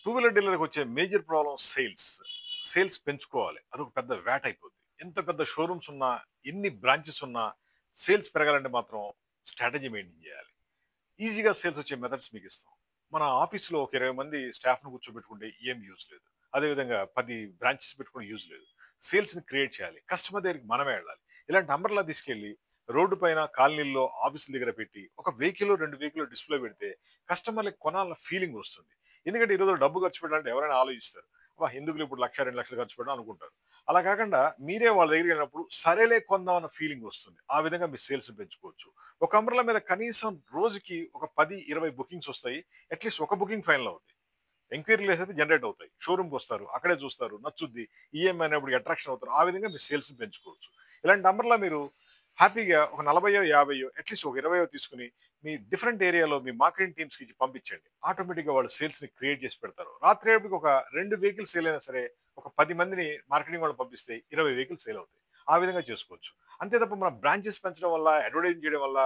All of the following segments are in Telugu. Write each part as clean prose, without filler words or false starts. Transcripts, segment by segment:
టూ వీలర్ డీలర్‌కి వచ్చే మేజర్ ప్రాబ్లమ్ సేల్స్. సేల్స్ పెంచుకోవాలి. అదొక పెద్ద వేట అయిపోద్ది. ఎంత పెద్ద షోరూమ్స్ ఉన్నా, ఎన్ని బ్రాంచెస్ ఉన్నా సేల్స్ పెరగాలంటే మాత్రం స్ట్రాటజీ మెయింటైన్ చేయాలి. ఈజీగా సేల్స్ వచ్చే మెథడ్స్ మీకు ఇస్తాం. మన ఆఫీస్‌లో ఒక 20 మంది స్టాఫ్‌ని కూర్చోబెట్టుకుంటే ఏం యూజ్ లేదు. అదేవిధంగా 10 బ్రాంచెస్ పెట్టుకొని యూజ్ లేదు. సేల్స్‌ని క్రియేట్ చేయాలి. కస్టమర్ దగ్గరికి మనమే వెళ్ళాలి. ఇలాంటి అంబర్లా తీసుకెళ్ళి రోడ్డు పైన, కాలనీల్లో, ఆఫీసుల దగ్గర పెట్టి ఒక వెహికల్, 2 వెహికల్ డిస్‌ప్లే పెడితే కస్టమర్‌లకి కొనాలన్న ఫీలింగ్ వస్తుంది. ఎందుకంటే ఈ రోజుల్లో డబ్బు ఖర్చు పెట్టాలంటే ఎవరైనా ఆలోచిస్తారు. అబ్బా! ఎందుకులే ఇప్పుడు 1,00,000, 2,00,000 ఖర్చు పెట్టడం అనుకుంటారు. అలా కాకుండా మీరే వాళ్ళ దగ్గరికి వెళ్ళినప్పుడు సరేలే కొందాం అన్న ఫీలింగ్ వస్తుంది. ఆ విధంగా మీ సేల్స్‌ని పెంచుకోవచ్చు. ఒక అంబ్రెల్లా మీద కనీసం రోజుకి ఒక 10, 20 బుకింగ్స్ వస్తాయి. అట్‌లీస్ట్ ఒక బుకింగ్ ఫైనల్ అవుద్ది. ఎంక్వైరీ‌లెస్ అయితే జనరేట్ అవుతాయి. షోరూమ్‌కొస్తారు. అక్కడే చూస్తారు. నచ్చుద్ది. ఈఎంఐ అనేప్పటికి అట్రాక్షన్ అవుతారు. ఆ విధంగా మీ సేల్స్‌ని పెంచుకోవచ్చు. ఇలాంటి అంబ్రెల్లా మీరు హ్యాపీగా ఒక 40 50 అట్‌లీస్ట్ ఒక 20 తీసుకొని మీ డిఫరెంట్ ఏరియాలో మీ మార్కెటింగ్ టీమ్స్‌కి ఇచ్చి పంపించండి. ఆటోమేటిక్‌గా వాళ్ళు సేల్స్‌ని క్రియేట్ చేసి పెడతారు. రాత్రేపటికి ఒక 2 వెహికల్స్ సేల్ అయినా సరే ఒక 10 మందిని మార్కెటింగ్ వాళ్ళు పంపిస్తే 20 వెహికల్స్ సేల్ అవుతాయి. ఆ విధంగా చేసుకోవచ్చు. అంతే తప్ప మన బ్రాంచెస్ పెంచడం వల్ల, అడ్వర్టైజింగ్ చేయడం వల్ల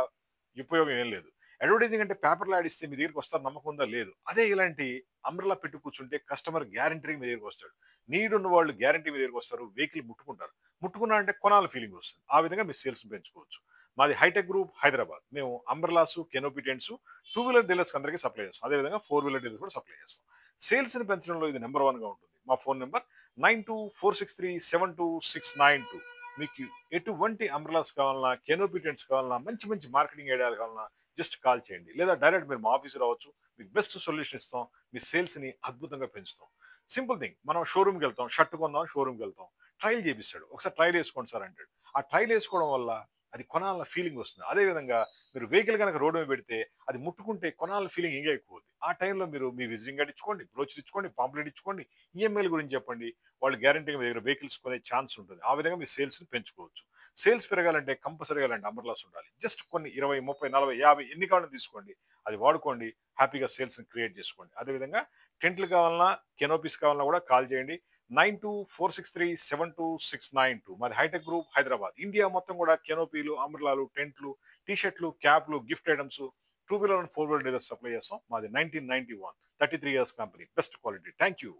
ఉపయోగం ఏం లేదు. అడ్వర్టైజింగ్ అంటే పేపర్‌లో యాడ్ ఇస్తే మీ దగ్గరికి వస్తారు నమ్మకం ఉందా? లేదు. అదే ఇలాంటి అంబ్రెల్లా పెట్టి కూర్చుంటే కస్టమర్ గ్యారంటీ‌గా మీ దగ్గరికొస్తాడు. నీడ్ ఉన్న వాళ్ళు గ్యారంటీ మీ దగ్గరికొస్తారు. వెహికల్ ముట్టుకుంటారు. ముట్టుకున్నారంటే కొనాలి ఫీలింగ్ వస్తుంది. ఆ విధంగా మీ సేల్స్‌ని పెంచుకోవచ్చు. మాది హైటెక్ గ్రూప్ హైదరాబాద్. మేము umbrellas, canopy tents two wheeler డీలర్స్‌కి అందరికి సప్లై చేస్తాం. అదేవిధంగా ఫోర్ వీలర్ డీలర్స్ కూడా సప్లై చేస్తాం. సేల్స్‌ని పెంచడంలో ఇది నంబర్ 1గా ఉంటుంది. మా ఫోన్ నంబర్ 9246372692. మీకు ఎటువంటి అంబ్రెల్లాస్ కావాలన్నా, కెనోపీ టెంట్స్ కావాలన్నా, మంచి మంచి మార్కెటింగ్ ఐడియాలు కావాలన్నా జస్ట్ కాల్ చేయండి. లేదా డైరెక్ట్ మీరు మా ఆఫీస్‌కి రావచ్చు. మీకు బెస్ట్ సొల్యూషన్ ఇస్తాం. మీ సేల్స్‌ని అద్భుతంగా పెంచుతాం. Simple thing. మనం షోరూమ్‌కెళ్తాం. షర్ట్ కొందాం షోరూమ్‌కెళ్తాం. ట్రైల్ చేపిస్తాడు. ఒకసారి ట్రైల్ ఏసుకోండి సార్ అంటాడు. ఆ ట్రైల్ ఏసుకోవడం వల్ల అది కొనాలన్న ఫీలింగ్ వస్తుంది. అదే విధంగా మీరు వెహికల్ గనక రోడ్ మీద పెడితే అది ముట్టుకుంటే కొనాలన్న ఫీలింగ్ ఇంకా ఎక్కువ అవుద్ది. ఆ టైంలో మీరు మీ విజిటింగ్ కార్డ్ ఇచ్చుకోండి, బ్రోచర్ ఇచ్చుకోండి, పాంప్లెట్ ఇచ్చుకోండి, ఈఎంఐల గురించి చెప్పండి. వాళ్ళు గ్యారంటీగా మీ దగ్గర వెహికల్స్ కొనే ఛాన్స్ ఉంటుంది. ఆ విధంగా మీ సేల్స్‌ని పెంచుకోవచ్చు. సేల్స్ పెరగాలంటే కంపల్సరీగా ఇలాంటి అంబర్లాస్ ఉండాలి. జస్ట్ కొన్ని 20, 30, 40, 50 ఎన్ని కావాలన్నా తీసుకోండి. అది వాడుకోండి. హ్యాపీగా సేల్స్‌ని క్రియేట్ చేసుకోండి. అదేవిధంగా టెంట్లు కావాలన్నా, కెనోపీస్ కావాలన్నా కూడా కాల్ చేయండి. 9246372692. మాది హైటెక్ గ్రూప్ హైదరాబాద్. ఇండియా మొత్తం కూడా కెనోపీలు, అంబ్రెల్లాలు, టెంట్లు, టీ షర్ట్లు, క్యాప్‌లు, gift items, two wheeler and four wheeler dealers supply చేస్తాం. మాది 1991 33 years company. Best quality. Thank you.